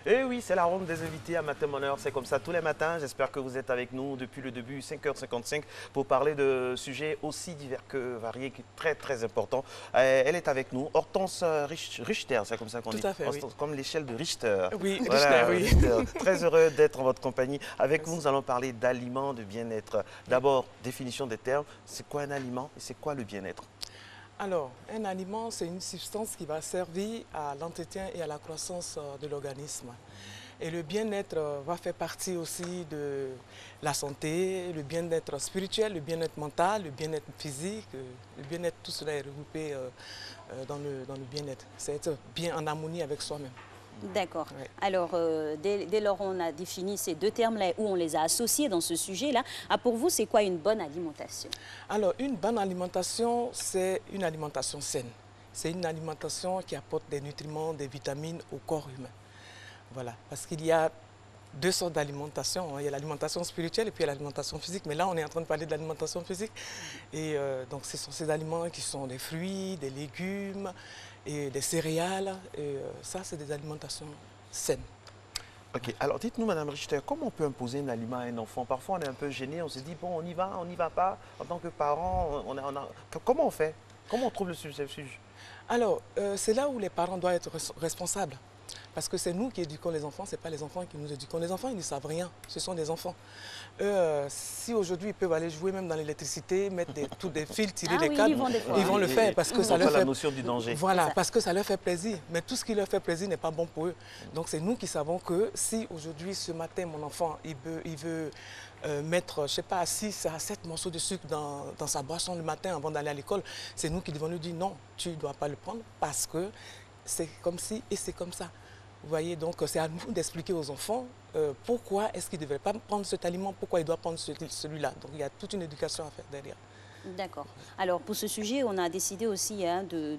Et oui, c'est la ronde des invités à Matin Bonheur. C'est comme ça tous les matins. J'espère que vous êtes avec nous depuis le début, 5h55, pour parler de sujets aussi divers que variés, qui est très, très important. Elle est avec nous, Hortense Richter, c'est comme ça qu'on dit. Tout à fait, oui. Comme l'échelle de Richter. Oui, Voilà, Richter, oui. Richter. Très heureux d'être en votre compagnie. Avec vous, nous allons parler d'aliments, de bien-être. D'abord, définition des termes. C'est quoi un aliment et c'est quoi le bien-être? Alors, un aliment, c'est une substance qui va servir à l'entretien et à la croissance de l'organisme. Et le bien-être va faire partie aussi de la santé, le bien-être spirituel, le bien-être mental, le bien-être physique, le bien-être, tout cela est regroupé dans le bien-être. C'est être bien en harmonie avec soi-même. D'accord. Oui. Alors, dès lors on a défini ces deux termes-là, où on les a associés dans ce sujet-là, pour vous, c'est quoi une bonne alimentation? Alors, une bonne alimentation, c'est une alimentation saine. C'est une alimentation qui apporte des nutriments, des vitamines au corps humain. Voilà, parce qu'il y a deux sortes d'alimentation. Il y a l'alimentation spirituelle et puis il y a l'alimentation physique. Mais là, on est en train de parler de l'alimentation physique. Et donc, ce sont ces aliments qui sont des fruits, des légumes et des céréales. Et ça, c'est des alimentations saines. Ok, alors dites-nous, Madame Richter, comment on peut imposer un aliment à un enfant? Parfois, on est un peu gêné, on se dit, bon, on n'y va pas. En tant que parent, comment on fait? Comment on trouve le sujet? Alors, c'est là où les parents doivent être responsables. Parce que c'est nous qui éduquons les enfants, ce n'est pas les enfants qui nous éduquons. Les enfants, ils ne savent rien, ce sont des enfants. Eux, si aujourd'hui ils peuvent aller jouer même dans l'électricité, mettre tous des fils, tirer des câbles, ils vont le faire parce que ça leur fait... la notion du danger. Voilà, parce que ça leur fait plaisir. Mais tout ce qui leur fait plaisir n'est pas bon pour eux. Donc c'est nous qui savons que si aujourd'hui, ce matin, mon enfant, il veut mettre, je ne sais pas, 6 à 7 morceaux de sucre dans sa boisson le matin avant d'aller à l'école, c'est nous qui devons lui dire non, tu ne dois pas le prendre parce que c'est comme ci et c'est comme ça. Vous voyez, donc c'est à nous d'expliquer aux enfants pourquoi est-ce qu'ils ne devraient pas prendre cet aliment, pourquoi ils doivent prendre celui-là. Donc il y a toute une éducation à faire derrière. D'accord. Alors pour ce sujet, on a décidé aussi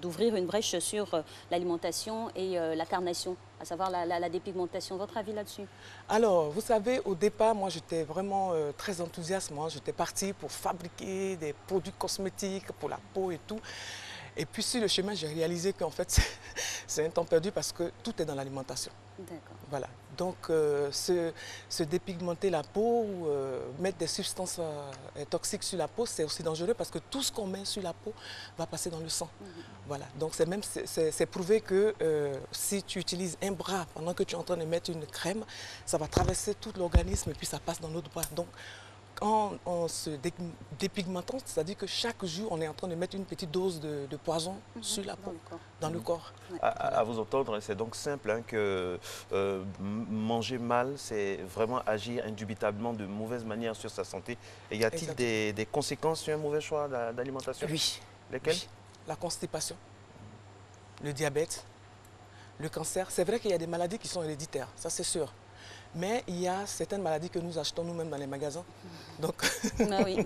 d'ouvrir une brèche sur l'alimentation et la carnation, à savoir la dépigmentation. Votre avis là-dessus? Alors, vous savez, au départ, moi j'étais vraiment très enthousiaste. J'étais partie pour fabriquer des produits cosmétiques pour la peau et tout. Et puis sur le chemin, j'ai réalisé qu'en fait, c'est un temps perdu parce que tout est dans l'alimentation. D'accord. Voilà. Donc, se dépigmenter la peau ou mettre des substances toxiques sur la peau, c'est aussi dangereux parce que tout ce qu'on met sur la peau va passer dans le sang. Voilà. Donc, c'est prouvé que si tu utilises un bras pendant que tu es en train de mettre une crème, ça va traverser tout l'organisme et puis ça passe dans l'autre bras. Donc, en se dépigmentant, c'est-à-dire que chaque jour, on est en train de mettre une petite dose de poison sur la peau, dans le corps. Ouais. À vous entendre, c'est donc simple hein, que manger mal, c'est vraiment agir indubitablement de mauvaise manière sur sa santé. Et y a-t-il des conséquences sur un mauvais choix d'alimentation? Oui. Lesquelles? Oui. La constipation, le diabète, le cancer. C'est vrai qu'il y a des maladies qui sont héréditaires, ça c'est sûr. Mais il y a certaines maladies que nous achetons nous-mêmes dans les magasins. Donc, Ah oui.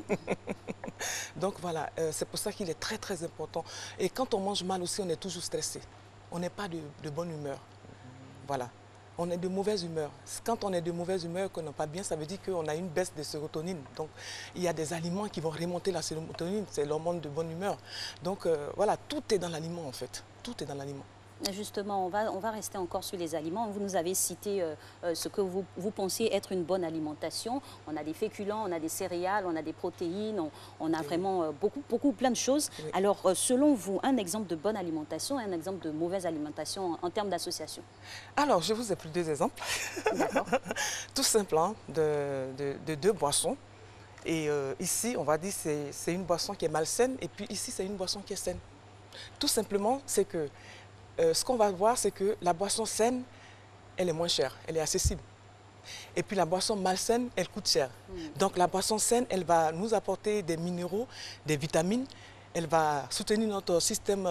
donc voilà, c'est pour ça qu'il est très très important. Et quand on mange mal aussi, on est toujours stressé. On n'est pas de bonne humeur. Voilà. On est de mauvaise humeur. Quand on est de mauvaise humeur, qu'on n'est pas bien, ça veut dire qu'on a une baisse de sérotonine. Donc, il y a des aliments qui vont remonter la sérotonine, c'est l'hormone de bonne humeur. Donc, voilà, tout est dans l'aliment en fait. Tout est dans l'aliment. Justement, on va rester encore sur les aliments. Vous nous avez cité ce que vous pensiez être une bonne alimentation. On a des féculents, on a des céréales, on a des protéines, on a vraiment plein de choses. Oui. Alors, selon vous, un exemple de bonne alimentation et un exemple de mauvaise alimentation en termes d'association? Alors, je vous ai pris 2 exemples. D'accord. Tout simplement, de 2 boissons. Et ici, on va dire que c'est une boisson qui est malsaine et puis ici, c'est une boisson qui est saine. Tout simplement, c'est que ce qu'on va voir, c'est que la boisson saine, elle est moins chère, elle est accessible. Et puis la boisson malsaine, elle coûte cher. Donc la boisson saine, elle va nous apporter des minéraux, des vitamines, elle va soutenir notre système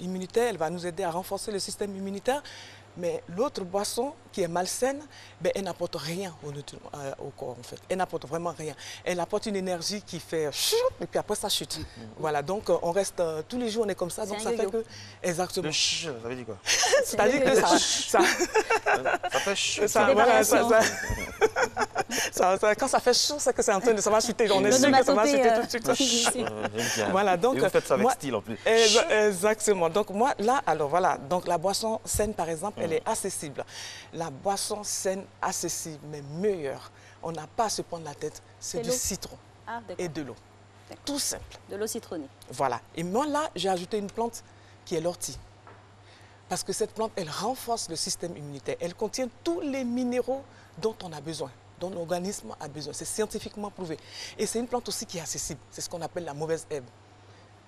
immunitaire, elle va nous aider à renforcer le système immunitaire. Mais l'autre boisson qui est malsaine, ben, elle n'apporte rien au corps en fait. Elle n'apporte vraiment rien. Elle apporte une énergie qui fait chut, et puis après ça chute. Voilà, donc on reste tous les jours on est comme ça, donc ça fait que exactement. Le ch, ça veut dire quoi? C'est-à-dire que ça Ça fait ch. voilà, Quand ça fait chaud, c'est que c'est en train de ça va chuter. On est sûr que ça va chuter tout de suite. J'aime bien. Voilà, donc, et vous faites ça avec moi, style en plus. Exactement. Donc moi, là, alors voilà, donc la boisson saine, par exemple, elle est accessible. La boisson saine, accessible, mais meilleure, on n'a pas à se prendre la tête, c'est du citron et de l'eau. Tout simple. De l'eau citronnée. Voilà. Et moi, là, j'ai ajouté une plante qui est l'ortie. Parce que cette plante, elle renforce le système immunitaire. Elle contient tous les minéraux dont on a besoin, dont l'organisme a besoin. C'est scientifiquement prouvé. Et c'est une plante aussi qui est accessible. C'est ce qu'on appelle la mauvaise herbe.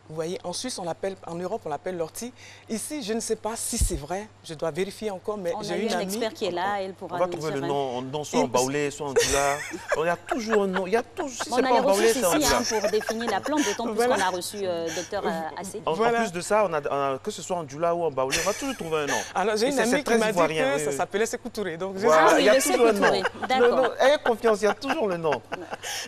Vous voyez, en Suisse, en Europe, on l'appelle l'ortie. Ici, je ne sais pas si c'est vrai. Je dois vérifier encore, mais j'ai une amie. On a eu un expert qui est là, elle pourra nous dire. On va trouver le nom, soit en baoulé, soit en djoula. Il y a toujours un nom. Il y a toujours, si on c'est a pas les en baoulé, ressources c'est en ici djoula. pour définir la plante, d'autant plus qu'on a reçu docteur Assé. En plus de ça, que ce soit en djoula ou en baoulé, on va toujours trouver un nom. Alors, j'ai une amie qui m'a dit que ça s'appelait Sékou-Touré. Donc, voilà, il y a toujours un nom. D'accord. Ayez confiance, il y a toujours le nom.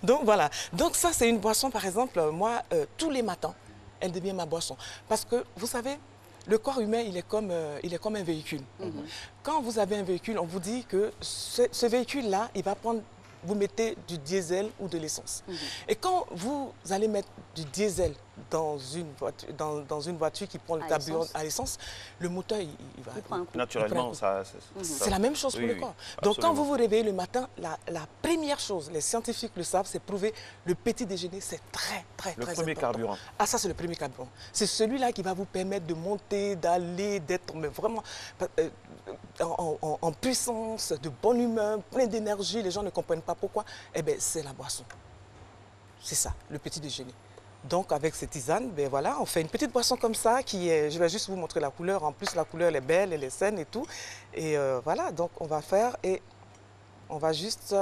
Donc, voilà. Donc, ça, c'est une boisson, par exemple, moi, tous les matins, elle devient ma boisson. Parce que, vous savez, le corps humain, il est comme un véhicule. Quand vous avez un véhicule, on vous dit que ce véhicule-là, il va prendre, vous mettez du diesel ou de l'essence. Et quand vous allez mettre du diesel dans une voiture qui prend le carburant à l'essence, le moteur, il va... Naturellement, c'est la même chose pour le corps. Donc, quand vous vous réveillez le matin, la première chose, les scientifiques le savent, c'est prouver le petit déjeuner, c'est très important. Le premier carburant. Ah, ça, c'est le premier carburant. C'est celui-là qui va vous permettre de monter, d'aller, d'être vraiment en puissance, de bonne humeur, plein d'énergie. Les gens ne comprennent pas pourquoi. Eh bien, c'est la boisson. C'est ça, le petit déjeuner. Donc, avec cette tisane, ben voilà, on fait une petite boisson comme ça qui est... Je vais juste vous montrer la couleur. En plus, la couleur, elle est belle, elle est saine et tout. Et voilà, donc on va faire et on va juste...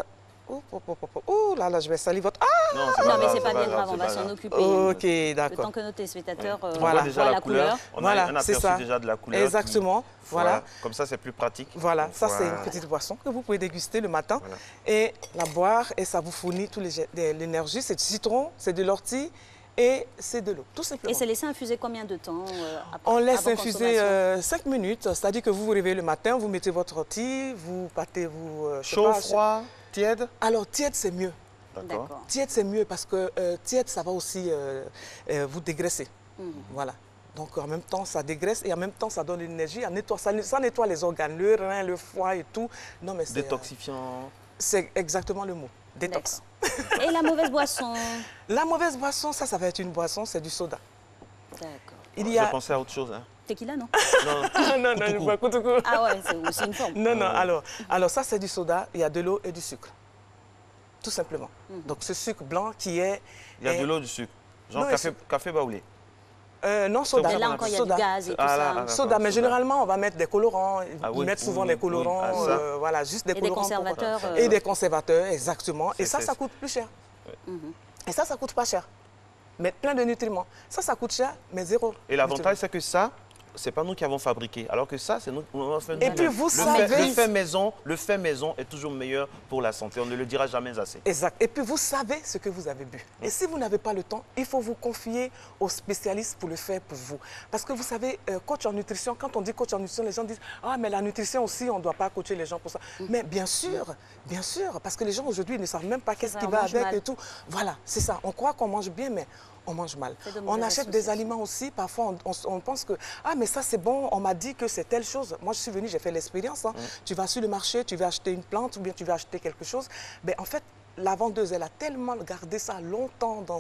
Oh là là, je vais salir votre... Ah non, mais c'est pas bien grave, on va s'en occuper. Ok, d'accord. Le temps que nos téléspectateurs voient déjà la couleur. On a un aperçu ça. déjà de la couleur. Exactement. Voilà. Comme ça, c'est plus pratique. Voilà, ça c'est une petite boisson que vous pouvez déguster le matin et la boire et ça vous fournit toute l'énergie. C'est du citron, c'est de l'ortie et c'est de l'eau, tout simplement. Et c'est laissé infuser combien de temps On laisse infuser 5 minutes, c'est-à-dire que vous vous réveillez le matin, vous mettez votre ortie, vous pâtez, vous... Chaud, froid, tiède? Alors, tiède, c'est mieux. D'accord. Tiède, c'est mieux parce que tiède, ça va aussi vous dégraisser. Voilà. Donc, en même temps, ça dégraisse et en même temps, ça donne une énergie. Ça nettoie les organes, le rein, le foie et tout. Non, mais détoxifiant. C'est exactement le mot. Détox. Et la mauvaise boisson? La mauvaise boisson, ça va être une boisson, c'est du soda. D'accord. J'ai pensé à autre chose. Hein. Tequila, non? Non, je bois Koutoukou. Ah ouais, c'est aussi une forme. Non, alors ça, c'est du soda, il y a de l'eau et du sucre. Tout simplement. Donc, ce sucre blanc qui est... Il y a de l'eau, du sucre. Genre café baoulé. Non, soda. Mais là encore, il y a du gaz et tout ça. Soda, mais généralement, on va mettre des colorants. Ils mettent souvent des colorants, voilà, juste des colorants. Et des conservateurs. Et des conservateurs, exactement. Et ça coûte plus cher. Et ça coûte pas cher. Mais plein de nutriments. Ça coûte cher, mais zéro. Et l'avantage, c'est que ça, c'est pas nous qui avons fabriqué. Alors que ça, c'est nous qui avons fait. Et puis vous savez... Le fait maison est toujours meilleur pour la santé. On ne le dira jamais assez. Exact. Et puis vous savez ce que vous avez bu. Et si vous n'avez pas le temps, il faut vous confier aux spécialistes pour le faire pour vous. Parce que vous savez, coach en nutrition, quand on dit coach en nutrition, les gens disent « Ah, mais la nutrition aussi, on ne doit pas coacher les gens pour ça. » Mais bien sûr, parce que les gens aujourd'hui ne savent même pas qu'est-ce qui va avec et tout. Voilà, c'est ça. On croit qu'on mange bien, mais on mange mal. On achète des aliments aussi, parfois on pense que « Ah, mais ça c'est bon, on m'a dit que c'est telle chose. » Moi je suis venue, j'ai fait l'expérience. Tu vas sur le marché, tu vas acheter une plante ou bien tu vas acheter quelque chose. Mais en fait, la vendeuse, elle a tellement gardé ça longtemps dans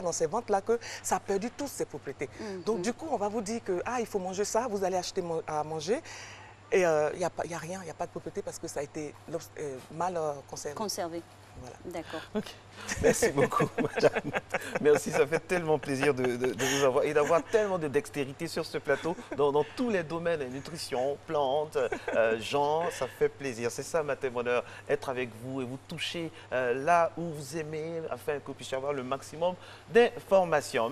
dans ses ventes-là que ça a perdu toutes ses propriétés. Donc du coup, on va vous dire que « Ah, il faut manger ça, vous allez acheter à manger. » Et il n'y a rien, il n'y a pas de propriété parce que ça a été mal conservé. Voilà. D'accord. Okay. Merci beaucoup, madame. Merci, ça fait tellement plaisir de vous avoir et d'avoir tellement de dextérité sur ce plateau dans tous les domaines, nutrition, plantes, gens, ça fait plaisir. C'est ça, Matin Bonheur, être avec vous et vous toucher là où vous aimez afin que vous puissiez avoir le maximum d'informations.